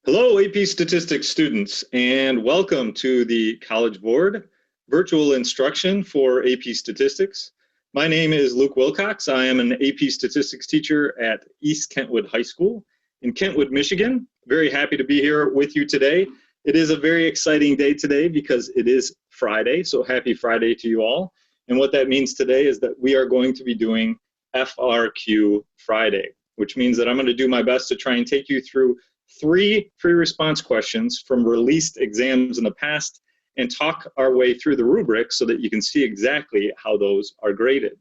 Hello, AP Statistics students, and welcome to the College Board virtual instruction for AP Statistics. My name is Luke Wilcox. I am an AP Statistics teacher at East Kentwood High School in Kentwood, Michigan. Very happy to be here with you today. It is a very exciting day today because it is Friday, so happy Friday to you all. And what that means today is that we are going to be doing FRQ Friday, which means that I'm going to do my best to try and take you through 3 free response questions from released exams in the past and talk our way through the rubric so that you can see exactly how those are graded.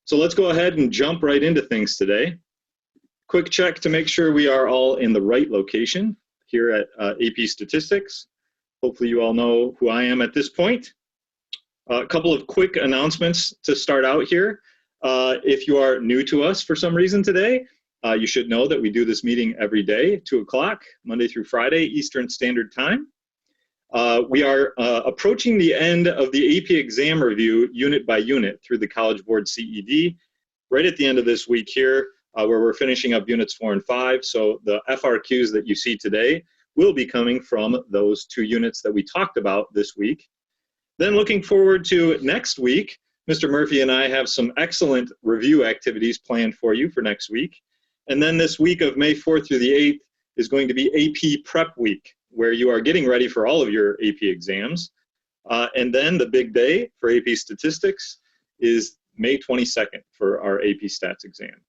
So let's go ahead and jump right into things today. Quick check to make sure we are all in the right location here at AP Statistics. Hopefully you all know who I am at this point. A couple of quick announcements to start out here. If you are new to us for some reason today, you should know that we do this meeting every day, 2 o'clock, Monday through Friday, Eastern Standard Time. We are approaching the end of the AP exam review unit by unit through the College Board CED, right at the end of this week here, where we're finishing up units 4 and 5. So the FRQs that you see today will be coming from those 2 units that we talked about this week. Then looking forward to next week, Mr. Murphy and I have some excellent review activities planned for you for next week. And then this week of May 4th through the 8th is going to be AP Prep Week, where you are getting ready for all of your AP exams. And then the big day for AP Statistics is May 22nd for our AP Stats exam.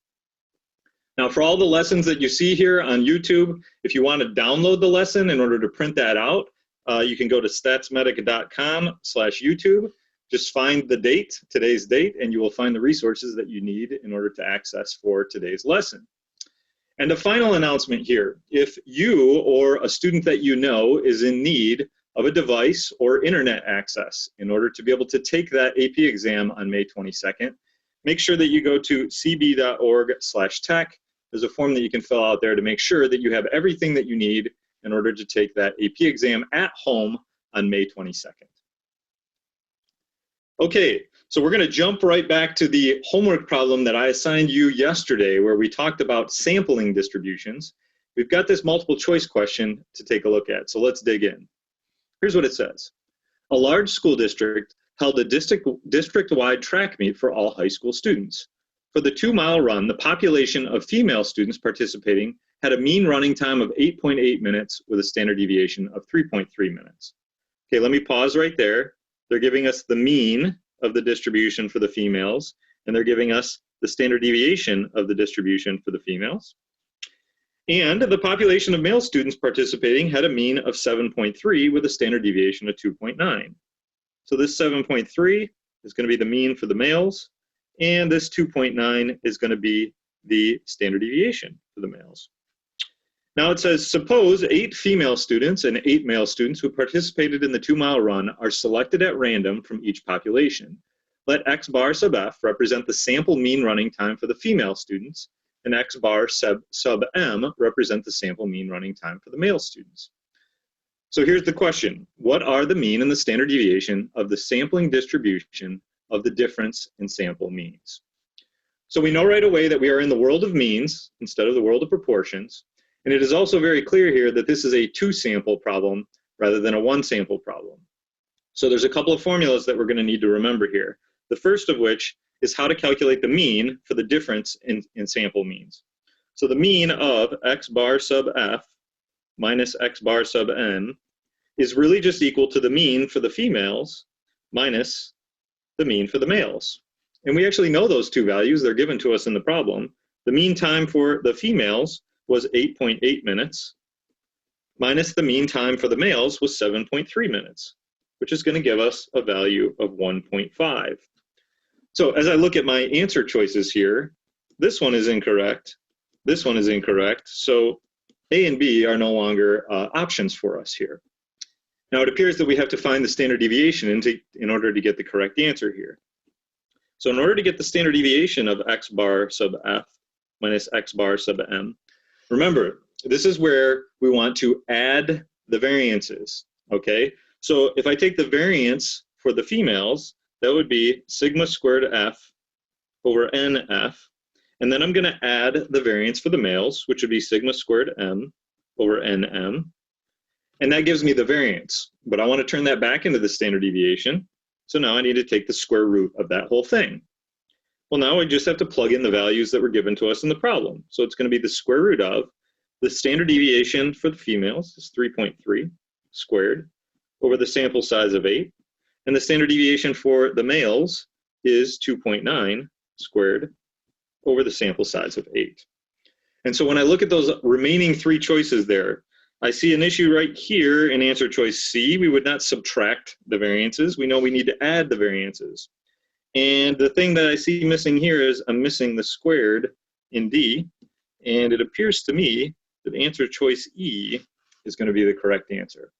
Now, for all the lessons that you see here on YouTube, if you want to download the lesson in order to print that out, you can go to statsmedic.com/YouTube. Just find the date, today's date, and you will find the resources that you need in order to access for today's lesson. And a final announcement here, if you or a student that you know is in need of a device or internet access in order to be able to take that AP exam on May 22nd, make sure that you go to cb.org/tech. There's a form that you can fill out there to make sure that you have everything that you need in order to take that AP exam at home on May 22nd. Okay, so we're going to jump right back to the homework problem that I assigned you yesterday where we talked about sampling distributions. We've got this multiple choice question to take a look at, so let's dig in. Here's what it says. A large school district held a district-wide track meet for all high school students. For the 2-mile run, the population of female students participating had a mean running time of 8.8 minutes with a standard deviation of 3.3 minutes. Okay, let me pause right there. They're giving us the mean of the distribution for the females, and they're giving us the standard deviation of the distribution for the females. And the population of male students participating had a mean of 7.3 with a standard deviation of 2.9. So this 7.3 is going to be the mean for the males, and this 2.9 is going to be the standard deviation for the males. Now it says, suppose 8 female students and 8 male students who participated in the 2-mile run are selected at random from each population. Let X bar sub F represent the sample mean running time for the female students, and X bar sub M represent the sample mean running time for the male students. So here's the question. What are the mean and the standard deviation of the sampling distribution of the difference in sample means? So we know right away that we are in the world of means instead of the world of proportions. And it is also very clear here that this is a 2-sample problem rather than a 1-sample problem. So there's a couple of formulas that we're going to need to remember here. The first of which is how to calculate the mean for the difference in sample means. So the mean of X bar sub F minus X bar sub N is really just equal to the mean for the females minus the mean for the males. And we actually know those 2 values. They're given to us in the problem. The mean time for the females was 8.8 minutes, minus the mean time for the males was 7.3 minutes, which is going to give us a value of 1.5. So as I look at my answer choices here, this one is incorrect, this one is incorrect, so A and B are no longer options for us here. Now it appears that we have to find the standard deviation in order to get the correct answer here. So in order to get the standard deviation of X bar sub F minus X bar sub M, remember, this is where we want to add the variances, okay? So if I take the variance for the females, that would be sigma squared F over NF, and then I'm going to add the variance for the males, which would be sigma squared M over NM. And that gives me the variance. But I want to turn that back into the standard deviation. So now I need to take the square root of that whole thing. Well, now I just have to plug in the values that were given to us in the problem. So it's going to be the square root of the standard deviation for the females is 3.3 squared over the sample size of 8. And the standard deviation for the males is 2.9 squared over the sample size of 8. And so when I look at those remaining 3 choices there, I see an issue right here in answer choice C. We would not subtract the variances. We know we need to add the variances. And the thing that I see missing here is I'm missing the squared in D. And it appears to me that answer choice E is going to be the correct answer.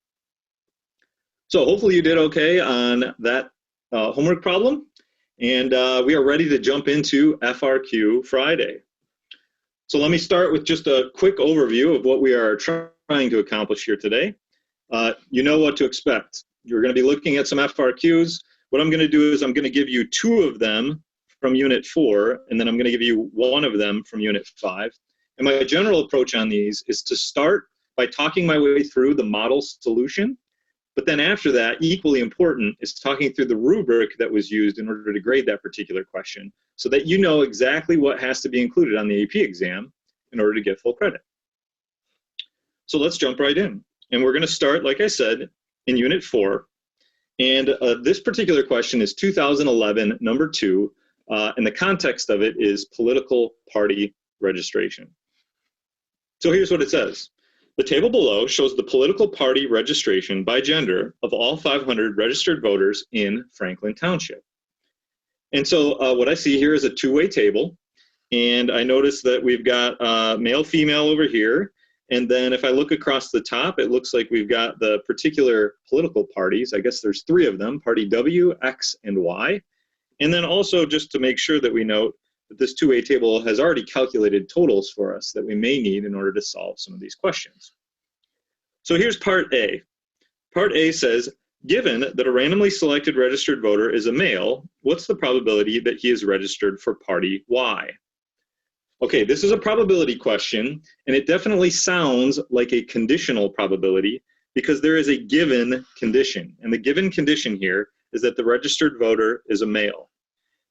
So hopefully you did okay on that homework problem. And we are ready to jump into FRQ Friday. So let me start with just a quick overview of what we are trying to accomplish here today. You know what to expect. You're going to be looking at some FRQs. What I'm going to do is I'm going to give you 2 of them from Unit 4, and then I'm going to give you 1 of them from Unit 5. And my general approach on these is to start by talking my way through the model solution. But then after that, equally important, is talking through the rubric that was used in order to grade that particular question so that you know exactly what has to be included on the AP exam in order to get full credit. So let's jump right in. And we're going to start, like I said, in Unit 4. And this particular question is 2011, number 2, and the context of it is political party registration. So here's what it says. The table below shows the political party registration by gender of all 500 registered voters in Franklin Township. And so what I see here is a 2-way table. And I notice that we've got male, female over here. And then if I look across the top, it looks like we've got the particular political parties. I guess there's 3 of them, party W, X, and Y. And then also just to make sure that we note that this 2-way table has already calculated totals for us that we may need in order to solve some of these questions. So here's part A. Part A says, given that a randomly selected registered voter is a male, what's the probability that he is registered for party Y? Okay, this is a probability question, and it definitely sounds like a conditional probability because there is a given condition. And the given condition here is that the registered voter is a male.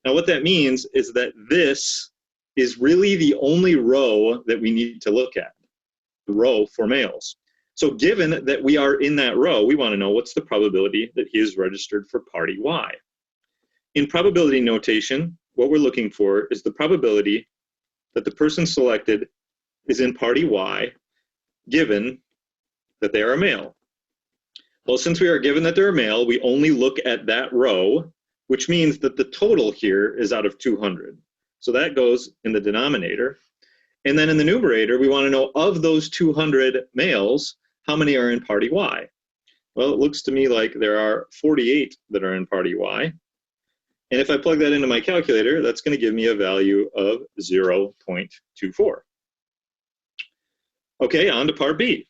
Now what that means is that this is really the only row that we need to look at, the row for males. So given that we are in that row, we want to know what's the probability that he is registered for party Y. In probability notation, what we're looking for is the probability that the person selected is in party Y, given that they are a male. Well, since we are given that they're a male, we only look at that row, which means that the total here is out of 200. So that goes in the denominator. And then in the numerator, we want to know of those 200 males, how many are in party Y? Well, it looks to me like there are 48 that are in party Y. And if I plug that into my calculator, that's going to give me a value of 0.24. Okay, on to part B.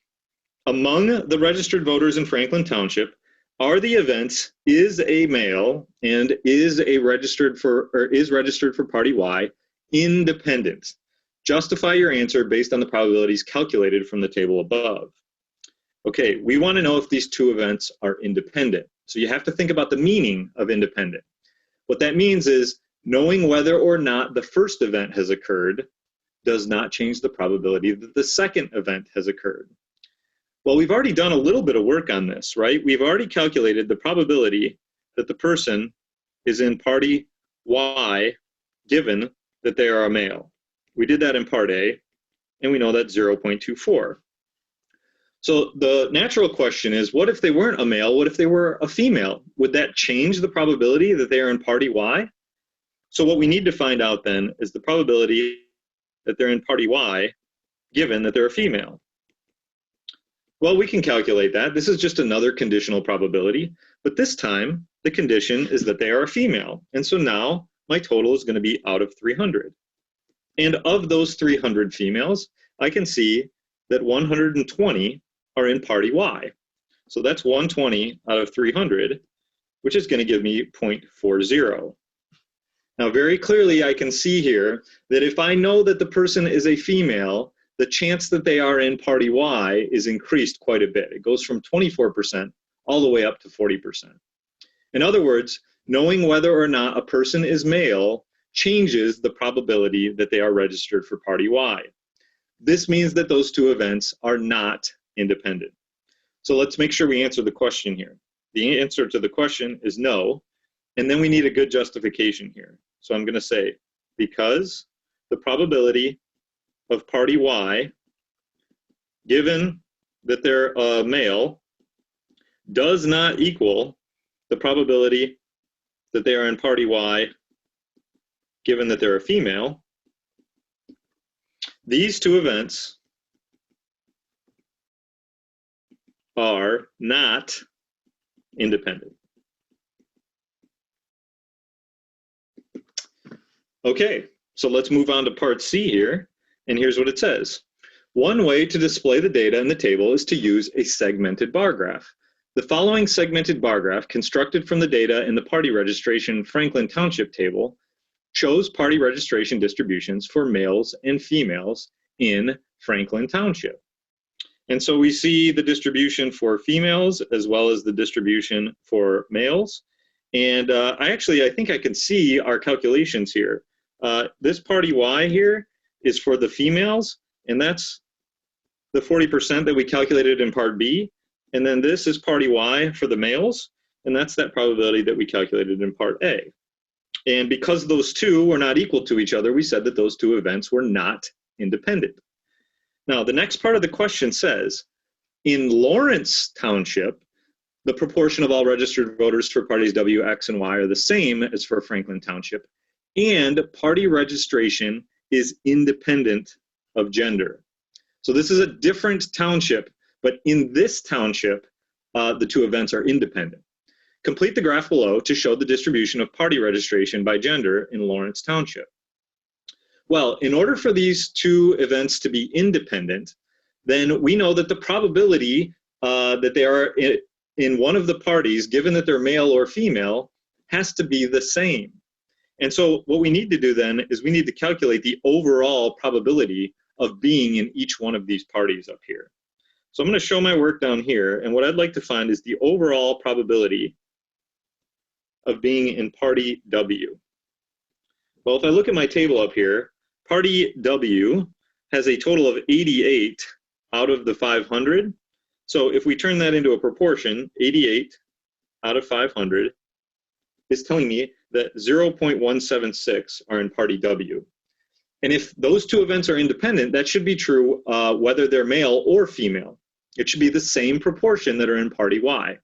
Among the registered voters in Franklin Township, are the events is a male and is registered for party Y independent? Justify your answer based on the probabilities calculated from the table above. Okay, we want to know if these 2 events are independent. So you have to think about the meaning of independent. What that means is knowing whether or not the first event has occurred does not change the probability that the second event has occurred. Well, we've already done a little bit of work on this, right? We've already calculated the probability that the person is in party Y given that they are a male. We did that in part A, and we know that's 0.24. So the natural question is, what if they weren't a male? What if they were a female? Would that change the probability that they are in party Y? So what we need to find out then is the probability that they're in party Y given that they're a female. Well, we can calculate that. This is just another conditional probability, but this time the condition is that they are a female. And so now my total is going to be out of 300. And of those 300 females, I can see that 120 are in party Y. So that's 120 out of 300, which is going to give me 0.40. Now, very clearly, I can see here that if I know that the person is a female, the chance that they are in party Y is increased quite a bit. It goes from 24% all the way up to 40%. In other words, knowing whether or not a person is male changes the probability that they are registered for party Y. This means that those two events are not independent. So let's make sure we answer the question here. The answer to the question is no, and then we need a good justification here. So I'm going to say, because the probability of party Y, given that they're a male, does not equal the probability that they are in party Y, given that they're a female, these two events are not independent. Okay, so let's move on to part C here, and here's what it says. One way to display the data in the table is to use a segmented bar graph. The following segmented bar graph, constructed from the data in the party registration Franklin Township table, shows party registration distributions for males and females in Franklin Township. And so we see the distribution for females as well as the distribution for males. And I think I can see our calculations here. This party Y here is for the females, and that's the 40% that we calculated in part B. And then this is party Y for the males, and that's that probability that we calculated in part A. And because those two were not equal to each other, we said that those two events were not independent. Now, the next part of the question says, in Lawrence Township, the proportion of all registered voters for parties W, X, and Y are the same as for Franklin Township, and party registration is independent of gender. So this is a different township, but in this township, the two events are independent. Complete the graph below to show the distribution of party registration by gender in Lawrence Township. Well, in order for these two events to be independent, then we know that the probability that they are in one of the parties, given that they're male or female, has to be the same. And so what we need to do then is we need to calculate the overall probability of being in each one of these parties up here. So I'm going to show my work down here, and what I'd like to find is the overall probability of being in party W. Well, if I look at my table up here, party W has a total of 88 out of the 500. So if we turn that into a proportion, 88 out of 500 is telling me that 0.176 are in party W. And if those two events are independent, that should be true whether they're male or female. It should be the same proportion that are in party Y.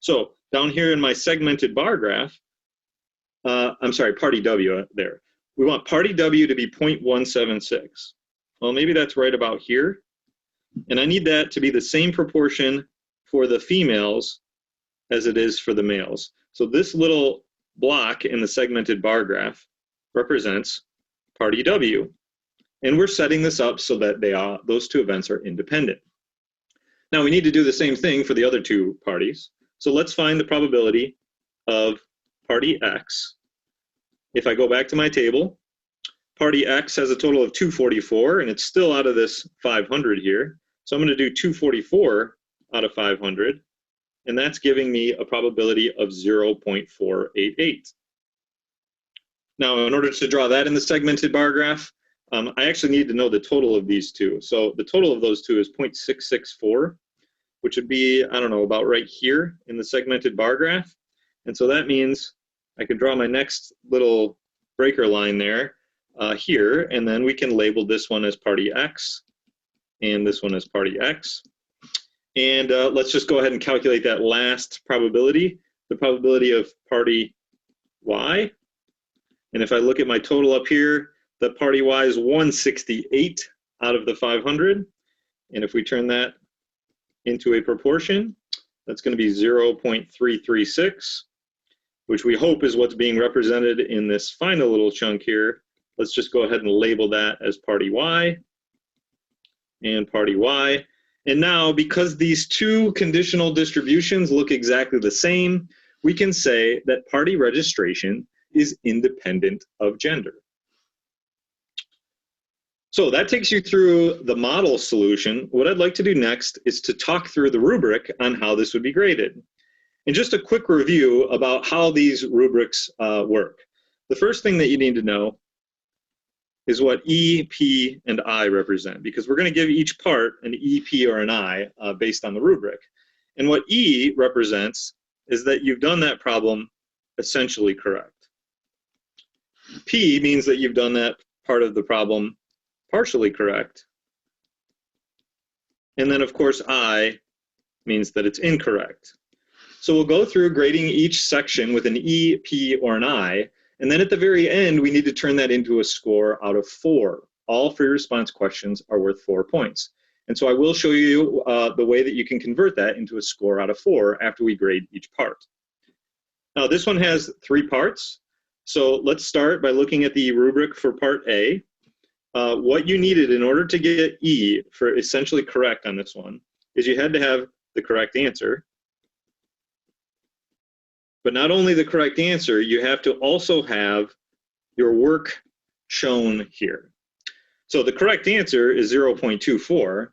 So down here in my segmented bar graph, party W there. We want party W to be 0.176. Well, maybe that's right about here. And I need that to be the same proportion for the females as it is for the males. So this little block in the segmented bar graph represents party W. And we're setting this up so that those two events are independent. Now we need to do the same thing for the other two parties. So let's find the probability of party X. If I go back to my table, party X has a total of 244, and it's still out of this 500 here. So I'm going to do 244 out of 500, and that's giving me a probability of 0.488. Now, in order to draw that in the segmented bar graph, I actually need to know the total of these two. So the total of those two is 0.664, which would be, I don't know, about right here in the segmented bar graph. And so that means I can draw my next little breaker line there here, and then we can label this one as party X, and this one as party X. And let's just go ahead and calculate that last probability, the probability of party Y. And if I look at my total up here, the party Y is 168 out of the 500. And if we turn that into a proportion, that's going to be 0.336, which we hope is what's being represented in this final little chunk here. Let's just go ahead and label that as party Y and party Y. And now, because these two conditional distributions look exactly the same, we can say that party registration is independent of gender. So that takes you through the model solution. What I'd like to do next is to talk through the rubric on how this would be graded. And just a quick review about how these rubrics work. The first thing that you need to know is what E, P, and I represent, because we're going to give each part an E, P, or an I based on the rubric. And what E represents is that you've done that problem essentially correct. P means that you've done that part of the problem partially correct. And then, of course, I means that it's incorrect. So we'll go through grading each section with an E, P, or an I, and then at the very end, we need to turn that into a score out of 4. All free response questions are worth 4 points. And so I will show you the way that you can convert that into a score out of 4 after we grade each part. Now, this one has 3 parts. So let's start by looking at the rubric for part A. What you needed in order to get E for essentially correct on this one is you had to have the correct answer. But not only the correct answer, you have to also have your work shown here. So the correct answer is 0.24.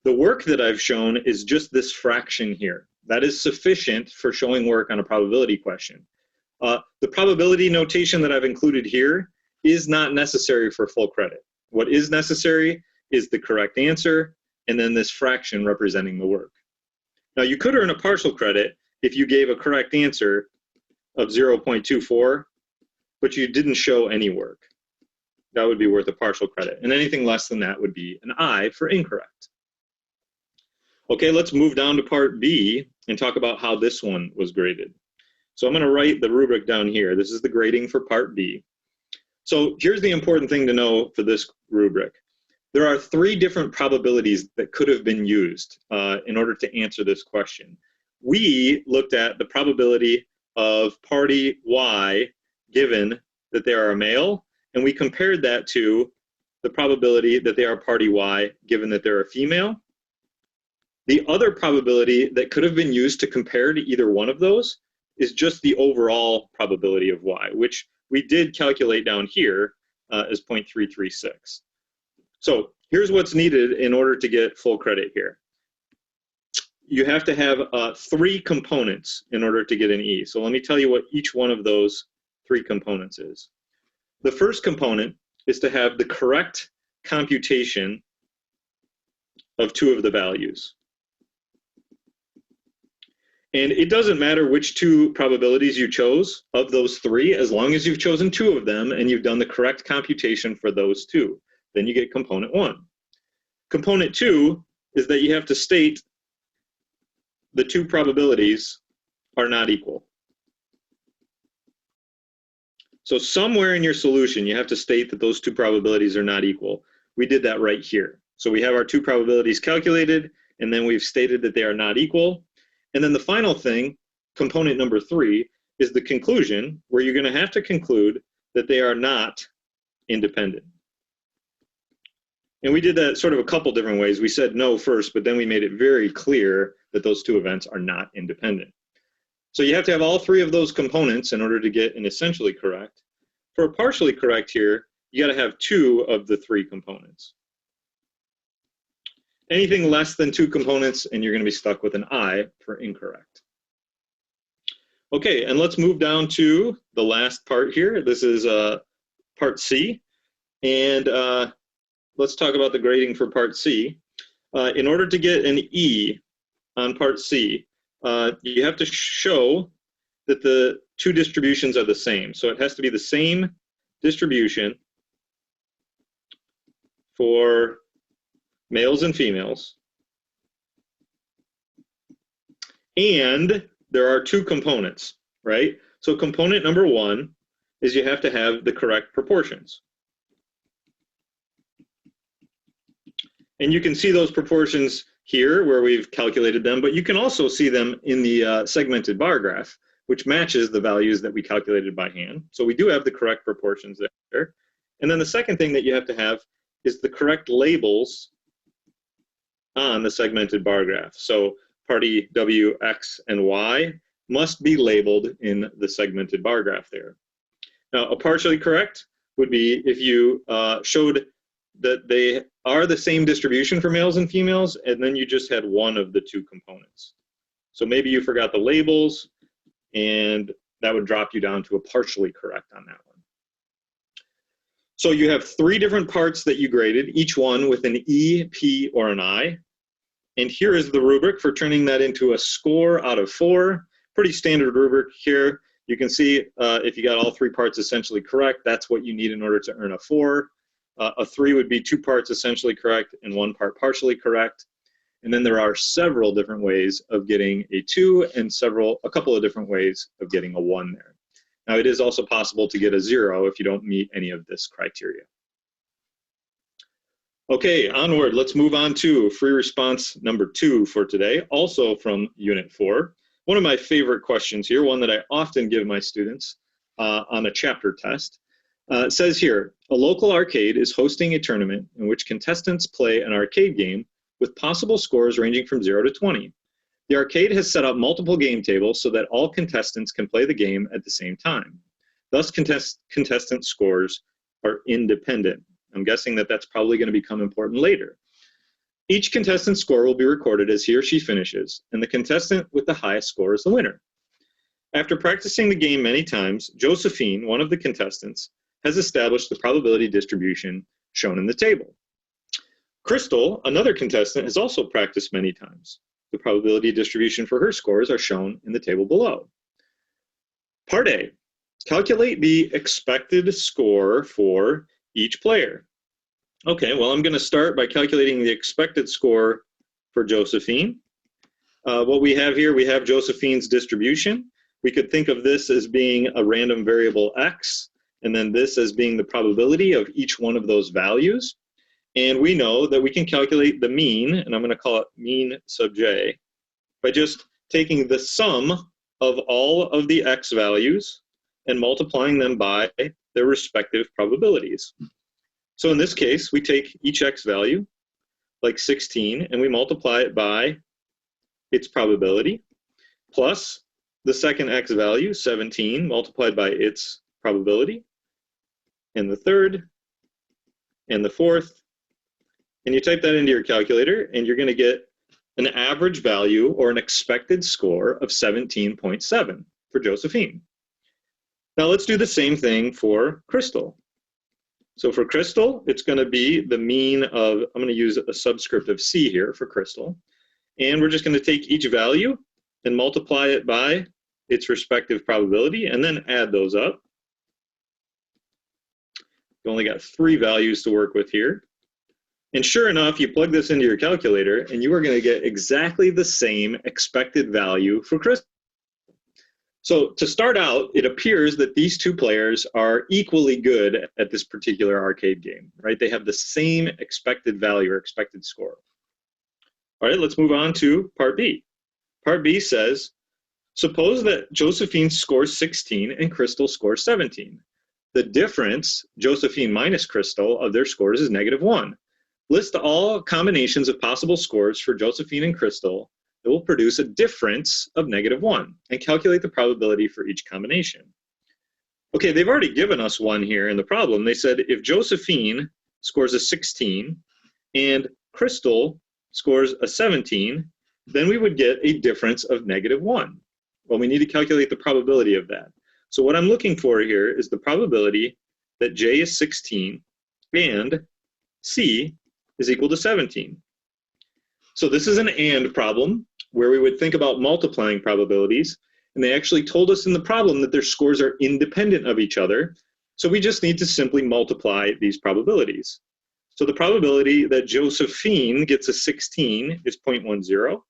The work that I've shown is just this fraction here. That is sufficient for showing work on a probability question. The probability notation that I've included here is not necessary for full credit. What is necessary is the correct answer and then this fraction representing the work. Now, you could earn a partial credit if you gave a correct answer of 0.24, but you didn't show any work. That would be worth a partial credit. And anything less than that would be an I for incorrect. Okay, let's move down to part B and talk about how this one was graded. So I'm going to write the rubric down here. This is the grading for part B. So here's the important thing to know for this rubric. There are 3 different probabilities that could have been used in order to answer this question. We looked at the probability of party Y given that they are a male, and we compared that to the probability that they are party Y given that they're a female. The other probability that could have been used to compare to either one of those is just the overall probability of Y, which we did calculate down here as 0.336. So here's what's needed in order to get full credit here. You have to have 3 components in order to get an E. So let me tell you what each one of those 3 components is. The first component is to have the correct computation of 2 of the values. And it doesn't matter which 2 probabilities you chose of those 3, as long as you've chosen 2 of them and you've done the correct computation for those 2. Then you get component 1. Component 2 is that you have to state the 2 probabilities are not equal. So somewhere in your solution, you have to state that those 2 probabilities are not equal. We did that right here. So we have our 2 probabilities calculated, and then we've stated that they are not equal. And then the final thing, component number 3, is the conclusion, where you're going to have to conclude that they are not independent. And we did that sort of a couple different ways. We said no first, but then we made it very clear that those 2 events are not independent. So you have to have all 3 of those components in order to get an essentially correct. For a partially correct here, you got to have 2 of the 3 components. Anything less than 2 components, and you're going to be stuck with an I for incorrect. Okay, and let's move down to the last part here. This is part C. And let's talk about the grading for part C. In order to get an E on part C, you have to show that the 2 distributions are the same. So it has to be the same distribution for males and females. And there are 2 components, right? So component number 1 is you have to have the correct proportions. And you can see those proportions here where we've calculated them, but you can also see them in the segmented bar graph, which matches the values that we calculated by hand. So we do have the correct proportions there. And then the second thing that you have to have is the correct labels on the segmented bar graph. So party W, X, and Y must be labeled in the segmented bar graph there. Now, a partially correct would be if you showed that they are the same distribution for males and females, and then you just had one of the two components. So maybe you forgot the labels, and that would drop you down to a partially correct on that one. So you have 3 different parts that you graded, each one with an E, P, or an I. And here is the rubric for turning that into a score out of 4. Pretty standard rubric here. You can see if you got all 3 parts essentially correct, that's what you need in order to earn a 4. A 3 would be 2 parts essentially correct and 1 part partially correct. And then there are several different ways of getting a 2 and a couple of different ways of getting a 1 there. Now, it is also possible to get a 0 if you don't meet any of this criteria. Okay, onward. Let's move on to free response number 2 for today, also from Unit 4. One of my favorite questions here, one that I often give my students on a chapter test. It says here, a local arcade is hosting a tournament in which contestants play an arcade game with possible scores ranging from 0 to 20. The arcade has set up multiple game tables so that all contestants can play the game at the same time. Thus, contestant scores are independent. I'm guessing that that's probably going to become important later. Each contestant's score will be recorded as he or she finishes, and the contestant with the highest score is the winner. After practicing the game many times, Josephine, one of the contestants, has established the probability distribution shown in the table. Crystal, another contestant, has also practiced many times. The probability distribution for her scores are shown in the table below. Part A, calculate the expected score for each player. Okay, well, I'm going to start by calculating the expected score for Josephine. What we have here, we have Josephine's distribution. We could think of this as being a random variable x, and then this as being the probability of each one of those values. And we know that we can calculate the mean, and I'm going to call it mean sub j, by just taking the sum of all of the x values and multiplying them by their respective probabilities. So in this case, we take each x value, like 16, and we multiply it by its probability, plus the second x value, 17, multiplied by its probability, and the third, and the fourth. And you type that into your calculator, and you're going to get an average value or an expected score of 17.7 for Josephine. Now let's do the same thing for Crystal. So for Crystal, it's going to be the mean of, I'm going to use a subscript of C here for Crystal. And we're just going to take each value and multiply it by its respective probability and then add those up. You only got 3 values to work with here. And sure enough, you plug this into your calculator and you are going to get exactly the same expected value for Crystal. So to start out, it appears that these 2 players are equally good at this particular arcade game, right? They have the same expected value or expected score. All right, let's move on to part B. Part B says, suppose that Josephine scores 16 and Crystal scores 17. The difference, Josephine minus Crystal, of their scores is -1. List all combinations of possible scores for Josephine and Crystal that will produce a difference of -1 and calculate the probability for each combination. Okay, they've already given us one here in the problem. They said if Josephine scores a 16 and Crystal scores a 17, then we would get a difference of -1. Well, we need to calculate the probability of that. So what I'm looking for here is the probability that J is 16 and C is equal to 17. So this is an AND problem where we would think about multiplying probabilities, and they actually told us in the problem that their scores are independent of each other. So we just need to simply multiply these probabilities. So the probability that Josephine gets a 16 is 0.10,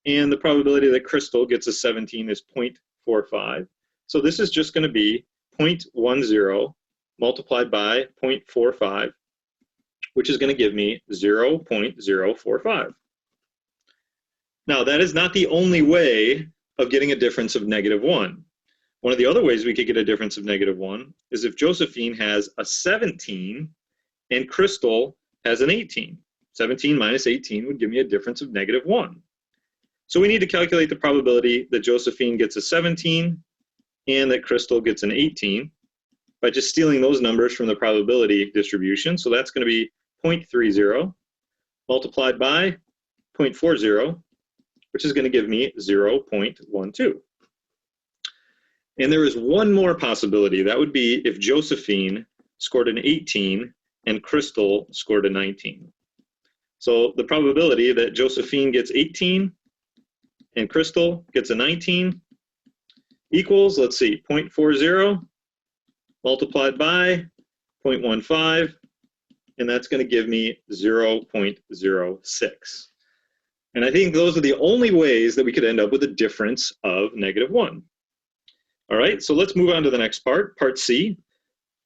and the probability that Crystal gets a 17 is 0.45. So this is just going to be 0.10 multiplied by 0.45, which is going to give me 0.045. Now, that is not the only way of getting a difference of -1. One of the other ways we could get a difference of -1 is if Josephine has a 17 and Crystal has an 18. 17 minus 18 would give me a difference of -1. So we need to calculate the probability that Josephine gets a 17 and that Crystal gets an 18 by just stealing those numbers from the probability distribution. So that's going to be 0.30 multiplied by 0.40, which is going to give me 0.12. And there is one more possibility. That would be if Josephine scored an 18 and Crystal scored a 19. So the probability that Josephine gets 18 and Crystal gets a 19 equals, let's see, 0.40 multiplied by 0.15, and that's going to give me 0.06. And I think those are the only ways that we could end up with a difference of -1. All right, so let's move on to the next part, part C.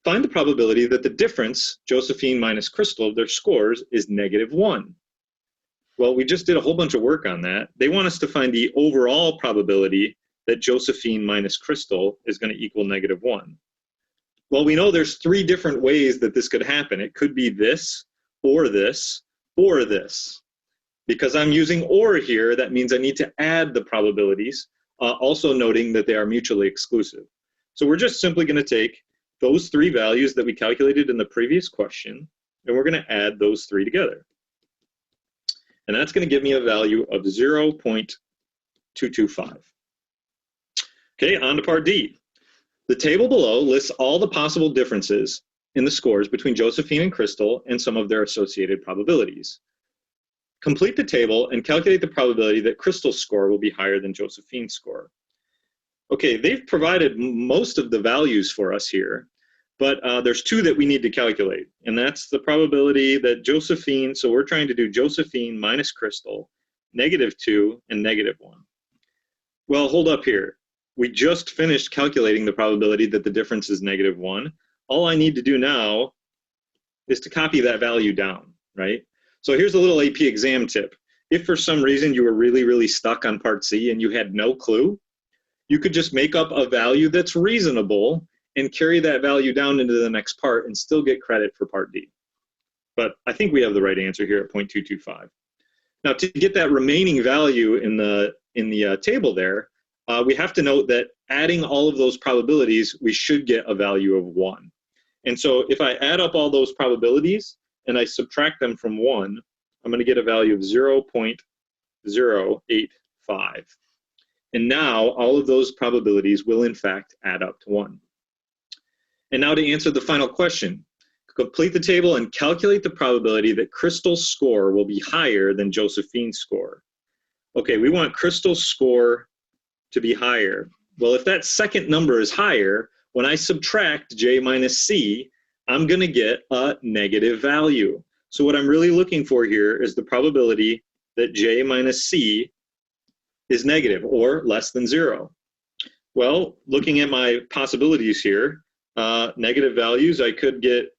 Find the probability that the difference, Josephine minus Crystal, their scores, is -1. Well, we just did a whole bunch of work on that. They want us to find the overall probability that Josephine minus Crystal is going to equal -1. Well, we know there's 3 different ways that this could happen. It could be this, or this, or this. Because I'm using or here, that means I need to add the probabilities, also noting that they are mutually exclusive. So we're just simply going to take those 3 values that we calculated in the previous question, and we're going to add those 3 together. And that's going to give me a value of 0.225. Okay, on to part D. The table below lists all the possible differences in the scores between Josephine and Crystal and some of their associated probabilities. Complete the table and calculate the probability that Crystal's score will be higher than Josephine's score. Okay, they've provided most of the values for us here, but there's 2 that we need to calculate, and that's the probability that Josephine, so we're trying to do Josephine minus Crystal, -2 and -1. Well, hold up here. We just finished calculating the probability that the difference is -1. All I need to do now is to copy that value down, right? So here's a little AP exam tip. If for some reason you were really stuck on part C and you had no clue, you could just make up a value that's reasonable and carry that value down into the next part and still get credit for part D. But I think we have the right answer here at 0.225. Now, to get that remaining value in the table there, we have to note that adding all of those probabilities, we should get a value of 1. And so if I add up all those probabilities and I subtract them from 1, I'm going to get a value of 0.085. And now all of those probabilities will in fact add up to 1. And now to answer the final question, complete the table and calculate the probability that Crystal's score will be higher than Josephine's score. Okay, we want Crystal's score to be higher. Well, if that second number is higher, when I subtract J minus C, I'm going to get a negative value. So what I'm really looking for here is the probability that J minus C is negative or less than 0. Well, looking at my possibilities here, negative values, I could get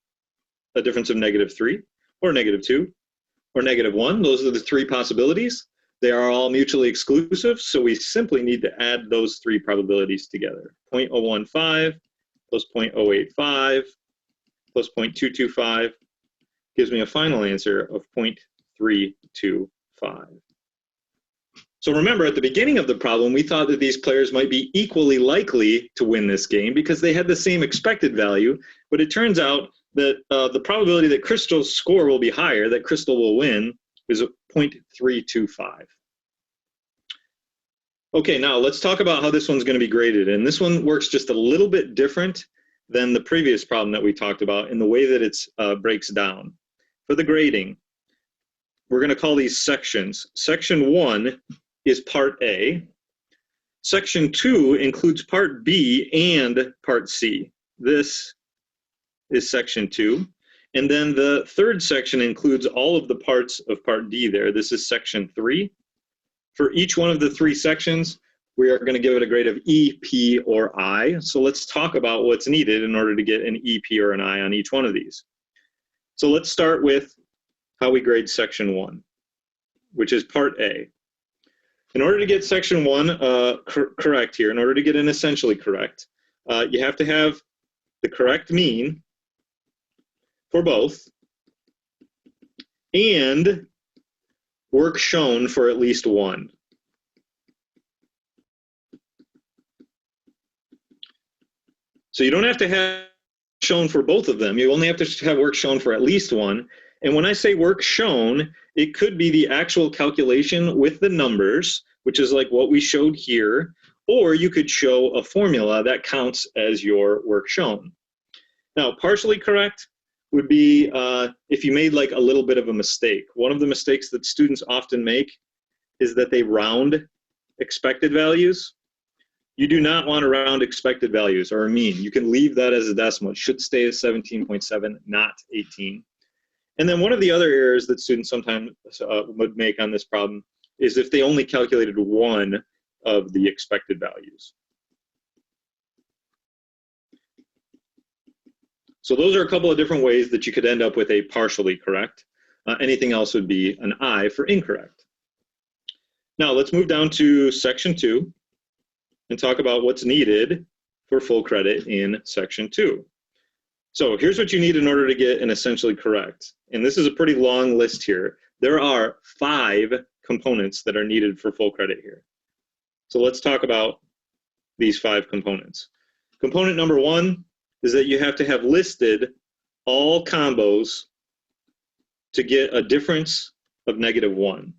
a difference of -3 or -2 or -1. Those are the 3 possibilities. They are all mutually exclusive, so we simply need to add those 3 probabilities together. 0.015 plus 0.085 plus 0.225 gives me a final answer of 0.325. So remember, at the beginning of the problem, we thought that these players might be equally likely to win this game because they had the same expected value, but it turns out that the probability that Crystal's score will be higher, that Crystal will win, is 0.325. Okay, now let's talk about how this one's going to be graded. And this one works just a little bit different than the previous problem that we talked about in the way that it breaks down. For the grading, we're going to call these sections. Section 1 is part A. Section 2 includes part B and part C. This is section 2. And then the third section includes all of the parts of part D there. This is section 3. For each one of the 3 sections, we are going to give it a grade of E, P, or I. So let's talk about what's needed in order to get an E, P, or an I on each one of these. So let's start with how we grade section 1, which is part A. In order to get section 1 correct here, in order to get an essentially correct, you have to have the correct mean for both and work shown for at least 1. So you don't have to have shown for both of them. You only have to have work shown for at least 1. And when I say work shown, it could be the actual calculation with the numbers, which is like what we showed here, or you could show a formula that counts as your work shown. Now, partially correct would be if you made like a little bit of a mistake. One of the mistakes that students often make is that they round expected values. You do not want to round expected values or a mean. You can leave that as a decimal. It should stay as 17.7, not 18. And then one of the other errors that students sometimes would make on this problem is if they only calculated one of the expected values. So those are a couple of different ways that you could end up with a partially correct. Anything else would be an I for incorrect. Now let's move down to section 2 and talk about what's needed for full credit in section 2. So here's what you need in order to get an essentially correct. And this is a pretty long list here. There are 5 components that are needed for full credit here. So let's talk about these 5 components. Component number 1 is that you have to have listed all combos to get a difference of -1.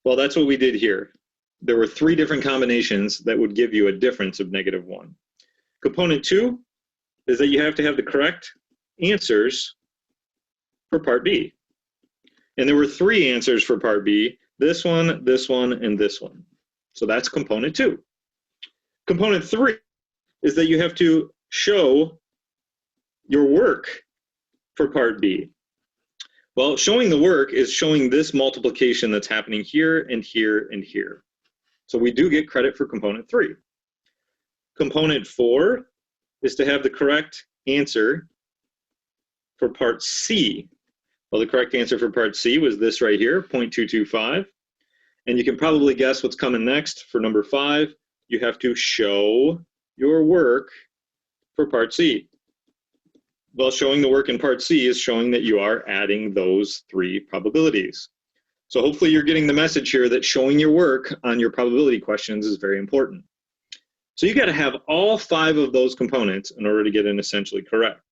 Well, that's what we did here. There were 3 different combinations that would give you a difference of -1. Component 2 is that you have to have the correct answers for part B. And there were 3 answers for part B, this one, and this one. So that's component 2. Component 3 is that you have to show your work for part B. Well, showing the work is showing this multiplication that's happening here and here and here. So we do get credit for component 3. Component 4 is to have the correct answer for part C. Well, the correct answer for part C was this right here, 0.225. And you can probably guess what's coming next. For number 5, you have to show your work for part C. Well, showing the work in part C is showing that you are adding those 3 probabilities. So hopefully you're getting the message here that showing your work on your probability questions is very important. So you got to have all 5 of those components in order to get an essentially correct.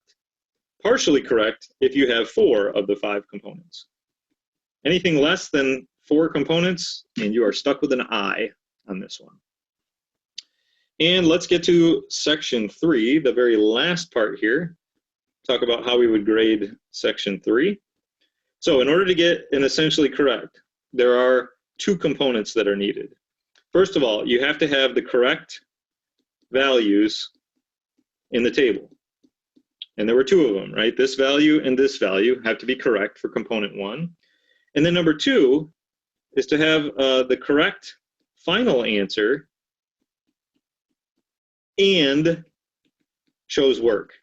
Partially correct if you have 4 of the 5 components. Anything less than 4 components, and you are stuck with an I on this one. And let's get to section 3, the very last part here. Talk about how we would grade section 3. So in order to get an essentially correct, there are 2 components that are needed. First of all, you have to have the correct values in the table. And there were 2 of them, right? This value and this value have to be correct for component 1. And then number 2 is to have the correct final answer and shows work.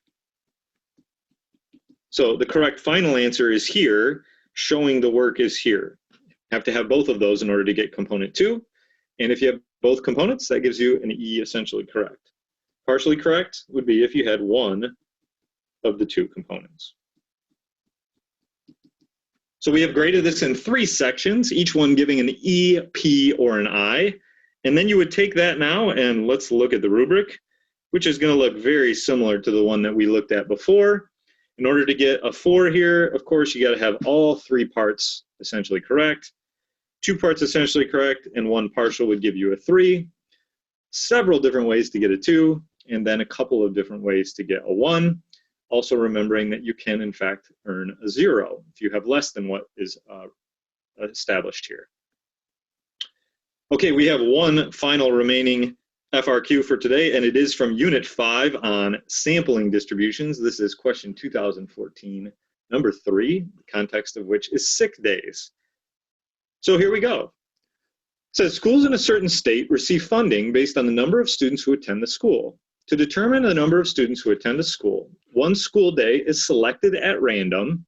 So the correct final answer is here, showing the work is here. Have to have both of those in order to get component 2. And if you have both components, that gives you an E essentially correct. Partially correct would be if you had 1 of the 2 components. So we have graded this in 3 sections, each one giving an E, P, or an I. And then you would take that now and let's look at the rubric, which is going to look very similar to the one that we looked at before. In order to get a 4 here, of course, you got to have all 3 parts essentially correct. 2 parts essentially correct and 1 partial would give you a 3. Several different ways to get a 2, and then a couple of different ways to get a 1. Also remembering that you can, in fact, earn a 0 if you have less than what is established here. Okay, we have one final remaining FRQ for today, and it is from Unit 5 on sampling distributions. This is question 2014, number 3, the context of which is sick days. So here we go. It says, schools in a certain state receive funding based on the number of students who attend the school. To determine the number of students who attend a school, one school day is selected at random.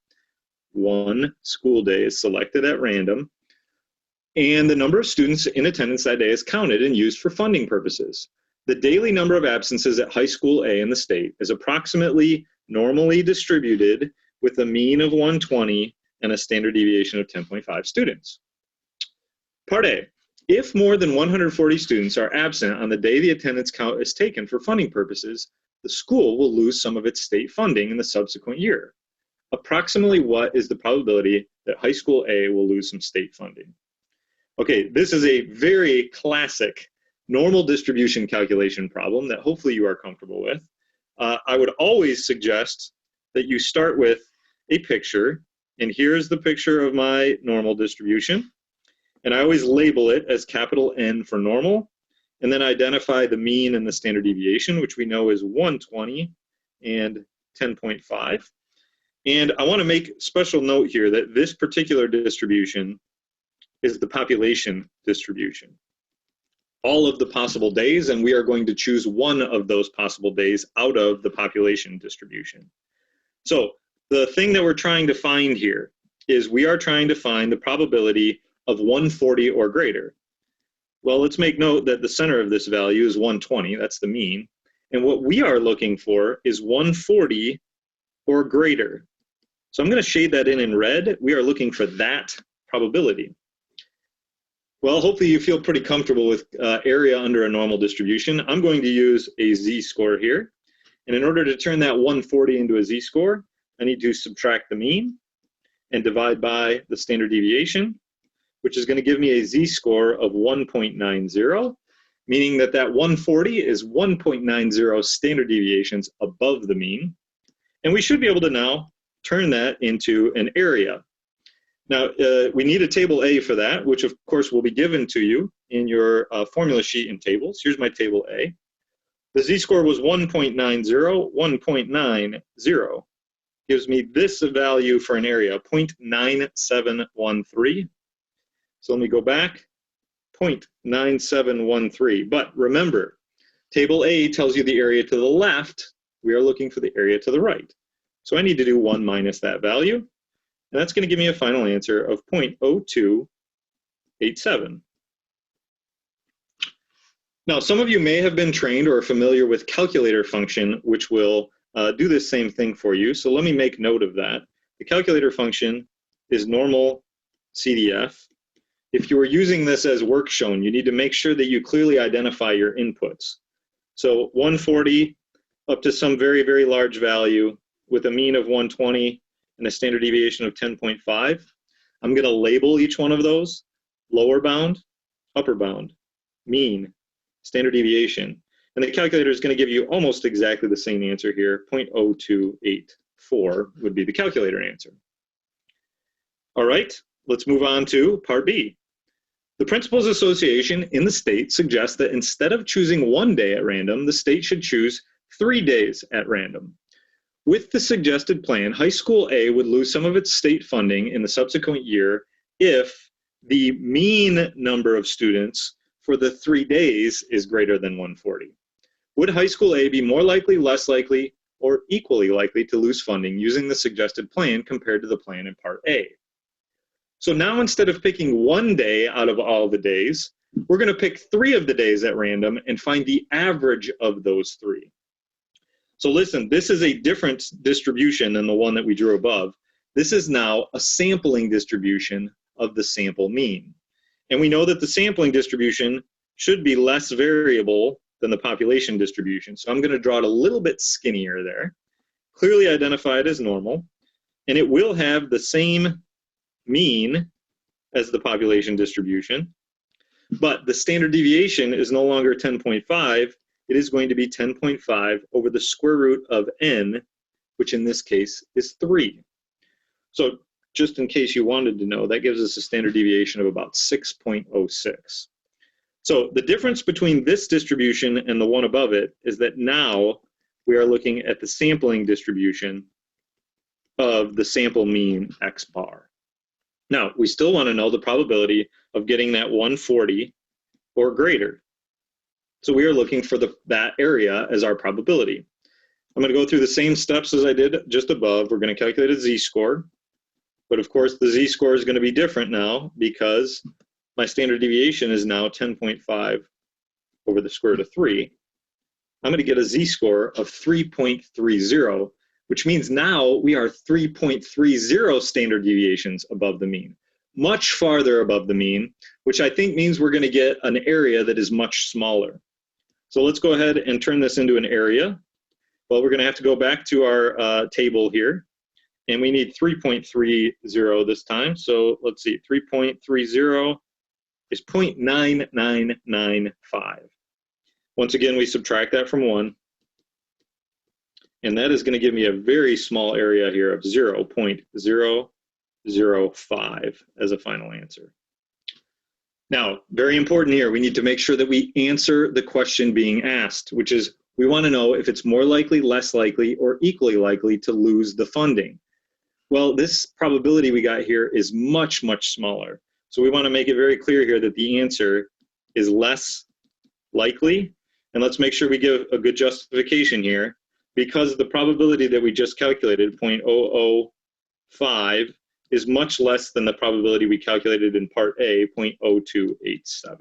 One school day is selected at random. And the number of students in attendance that day is counted and used for funding purposes. The daily number of absences at high school A in the state is approximately normally distributed with a mean of 120 and a standard deviation of 10.5 students. Part A, if more than 140 students are absent on the day the attendance count is taken for funding purposes, the school will lose some of its state funding in the subsequent year. Approximately what is the probability that high school A will lose some state funding? Okay, this is a very classic normal distribution calculation problem that hopefully you are comfortable with. I would always suggest that you start with a picture, and here's the picture of my normal distribution. And I always label it as capital N for normal, and then identify the mean and the standard deviation, which we know is 120 and 10.5. And I want to make special note here that this particular distribution is the population distribution. All of the possible days, and we are going to choose one of those possible days out of the population distribution. So the thing that we're trying to find here is we are trying to find the probability of 140 or greater. Well, let's make note that the center of this value is 120, that's the mean. And what we are looking for is 140 or greater. So I'm going to shade that in red. We are looking for that probability. Well, hopefully you feel pretty comfortable with area under a normal distribution. I'm going to use a z-score here. And in order to turn that 140 into a z-score, I need to subtract the mean and divide by the standard deviation, which is going to give me a z-score of 1.90, meaning that that 140 is 1.90 standard deviations above the mean. And we should be able to now turn that into an area. Now, we need a table A for that, which of course will be given to you in your formula sheet and tables. Here's my table A. The z-score was 1.90, 1.90 gives me this value for an area, 0.9713. So let me go back, 0.9713. But remember, table A tells you the area to the left. We are looking for the area to the right. So I need to do 1 minus that value. And that's going to give me a final answer of 0.0287. Now, some of you may have been trained or are familiar with calculator function, which will do this same thing for you. So let me make note of that. The calculator function is normal CDF. If you were using this as work shown, you need to make sure that you clearly identify your inputs. So 140 up to some very, very large value with a mean of 120 and a standard deviation of 10.5. I'm going to label each one of those: lower bound, upper bound, mean, standard deviation. And the calculator is going to give you almost exactly the same answer here. 0.0284 would be the calculator answer. All right, let's move on to part B. The Principals Association in the state suggests that instead of choosing 1 day at random, the state should choose 3 days at random. With the suggested plan, high school A would lose some of its state funding in the subsequent year if the mean number of students for the 3 days is greater than 140. Would high school A be more likely, less likely, or equally likely to lose funding using the suggested plan compared to the plan in part A? So now instead of picking 1 day out of all the days, we're going to pick 3 of the days at random and find the average of those 3. So listen, this is a different distribution than the one that we drew above. This is now a sampling distribution of the sample mean. And we know that the sampling distribution should be less variable than the population distribution. So I'm going to draw it a little bit skinnier there, clearly identified as normal, and it will have the same mean as the population distribution, but the standard deviation is no longer 10.5. It is going to be 10.5 over the square root of n, which in this case is 3. So just in case you wanted to know, that gives us a standard deviation of about 6.06. So the difference between this distribution and the one above it is that now we are looking at the sampling distribution of the sample mean x bar. Now, we still want to know the probability of getting that 140 or greater. So we are looking for that area as our probability. I'm going to go through the same steps as I did just above. We're going to calculate a z-score. But of course, the z-score is going to be different now because my standard deviation is now 10.5 over the square root of 3. I'm going to get a z-score of 3.30, which means now we are 3.30 standard deviations above the mean, much farther above the mean, which I think means we're going to get an area that is much smaller. So let's go ahead and turn this into an area. Well, we're going to have to go back to our table here and we need 3.30 this time. So let's see, 3.30 is 0.9995. Once again, we subtract that from 1, and that is going to give me a very small area here of 0.005 as a final answer. Now, very important here, we need to make sure that we answer the question being asked, which is we want to know if it's more likely, less likely, or equally likely to lose the funding. Well, this probability we got here is much, much smaller. So we want to make it very clear here that the answer is less likely. And let's make sure we give a good justification here. Because the probability that we just calculated, 0.005, is much less than the probability we calculated in part A, 0.0287.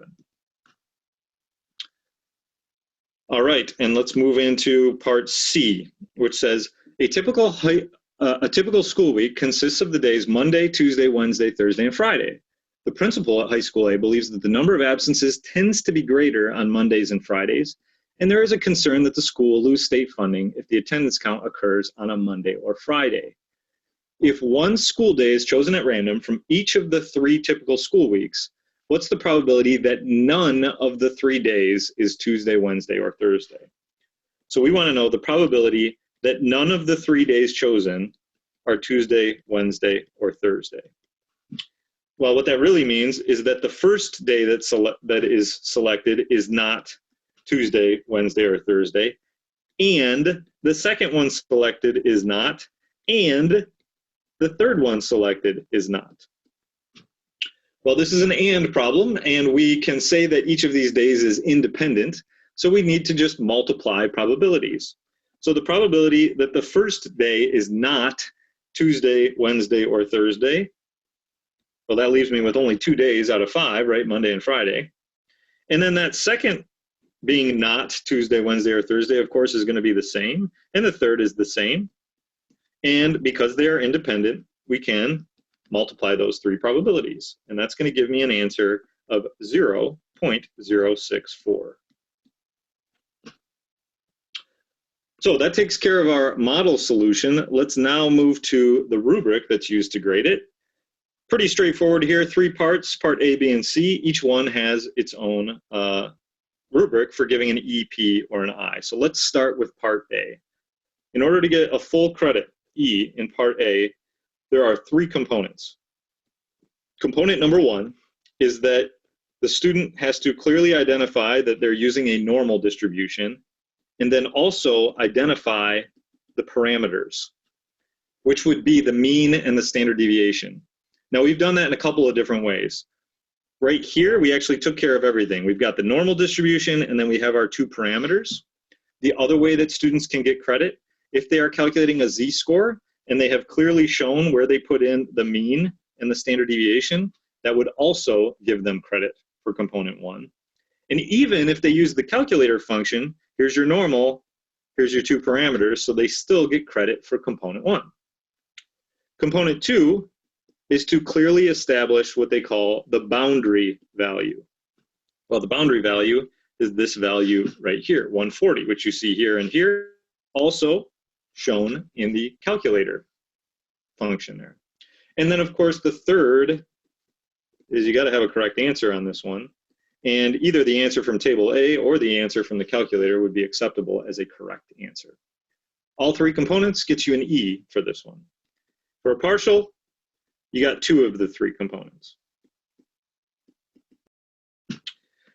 All right, and let's move into part C, which says a typical school week consists of the days Monday, Tuesday, Wednesday, Thursday, and Friday. The principal at high school A believes that the number of absences tends to be greater on Mondays and Fridays, and there is a concern that the school will lose state funding if the attendance count occurs on a Monday or Friday. If one school day is chosen at random from each of the 3 typical school weeks, what's the probability that none of the 3 days is Tuesday, Wednesday, or Thursday? So we want to know the probability that none of the 3 days chosen are Tuesday, Wednesday, or Thursday. Well, what that really means is that the first day that is selected is not Tuesday, Wednesday, or Thursday, and the second one selected is not, and the third one selected is not. Well, this is an and problem, and we can say that each of these days is independent, so we need to just multiply probabilities. So the probability that the first day is not Tuesday, Wednesday, or Thursday, well, that leaves me with only 2 days out of 5, right? Monday and Friday. And then that second being not Tuesday, Wednesday, or Thursday, of course, is going to be the same. And the third is the same. And because they are independent, we can multiply those 3 probabilities. And that's going to give me an answer of 0.064. So that takes care of our model solution. Let's now move to the rubric that's used to grade it. Pretty straightforward here, 3 parts, part A, B, and C. Each one has its own rubric for giving an E, P, or an I. So let's start with part A. In order to get a full credit, E, in part A, there are 3 components. Component number 1 is that the student has to clearly identify that they're using a normal distribution, and then also identify the parameters, which would be the mean and the standard deviation. Now, we've done that in a couple of different ways. Right here, we actually took care of everything. We've got the normal distribution, and then we have our 2 parameters. The other way that students can get credit, if they are calculating a z-score, and they have clearly shown where they put in the mean and the standard deviation, that would also give them credit for component 1. And even if they use the calculator function, here's your normal, here's your 2 parameters, so they still get credit for component 1. Component 2 is to clearly establish what they call the boundary value. Well, the boundary value is this value right here, 140, which you see here and here, also shown in the calculator function there. And then, of course, the third is you got to have a correct answer on this one. And either the answer from table A or the answer from the calculator would be acceptable as a correct answer. All 3 components get you an E for this one. For a partial, you got 2 of the 3 components.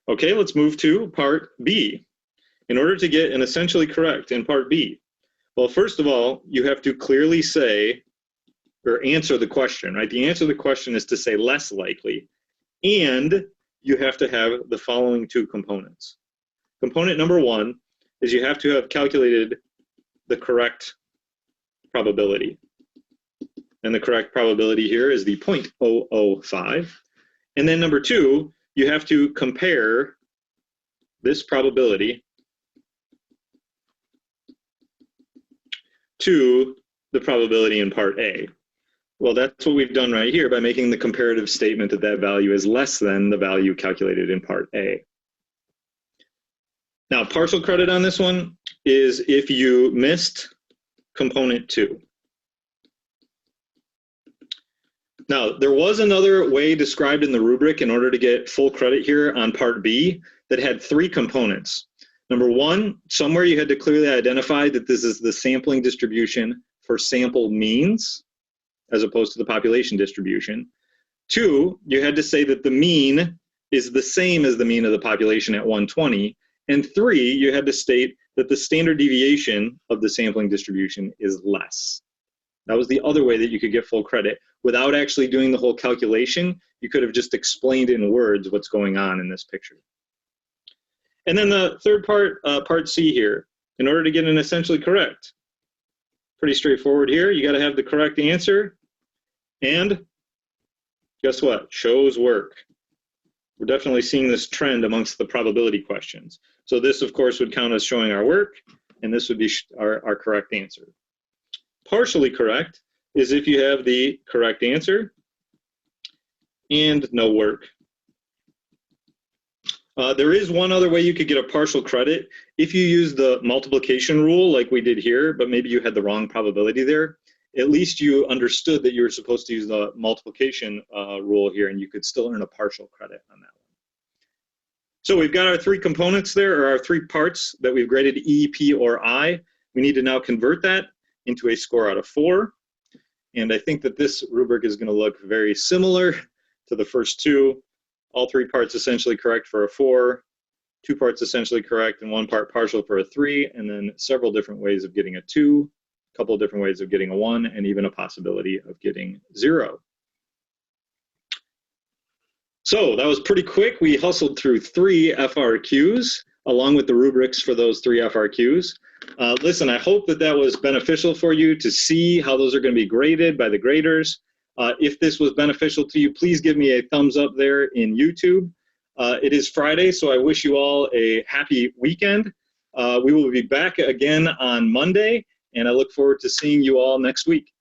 Okay, let's move to part B. In order to get an essentially correct in part B, well, first of all, you have to clearly say or answer the question, right? The answer to the question is to say less likely, and you have to have the following 2 components. Component number 1 is you have to have calculated the correct probability. And the correct probability here is the 0.005. And then number 2, you have to compare this probability to the probability in part A. Well, that's what we've done right here by making the comparative statement that that value is less than the value calculated in part A. Now, partial credit on this one is if you missed component 2. Now, there was another way described in the rubric in order to get full credit here on part B that had 3 components. Number 1, somewhere you had to clearly identify that this is the sampling distribution for sample means, as opposed to the population distribution. 2, you had to say that the mean is the same as the mean of the population at 120. And 3, you had to state that the standard deviation of the sampling distribution is less. That was the other way that you could get full credit. Without actually doing the whole calculation, you could have just explained in words what's going on in this picture. And then the third part, part C here, in order to get an essentially correct. Pretty straightforward here. You got to have the correct answer. And guess what? Shows work. We're definitely seeing this trend amongst the probability questions. So this, of course, would count as showing our work, and this would be our correct answer. Partially correct is if you have the correct answer and no work. There is one other way you could get a partial credit. If you use the multiplication rule like we did here, but maybe you had the wrong probability there, at least you understood that you were supposed to use the multiplication rule here, and you could still earn a partial credit on that one. So we've got our 3 components there, or our 3 parts that we've graded E, P, or I. We need to now convert that into a score out of 4. And I think that this rubric is going to look very similar to the first 2. All 3 parts essentially correct for a 4, 2 parts essentially correct, and 1 part partial for a 3, and then several different ways of getting a 2, a couple of different ways of getting a 1, and even a possibility of getting 0. So that was pretty quick. We hustled through 3 FRQs along with the rubrics for those 3 FRQs. Listen, I hope that that was beneficial for you to see how those are going to be graded by the graders. If this was beneficial to you, please give me a thumbs up there in YouTube. It is Friday, so I wish you all a happy weekend. We will be back again on Monday, and I look forward to seeing you all next week.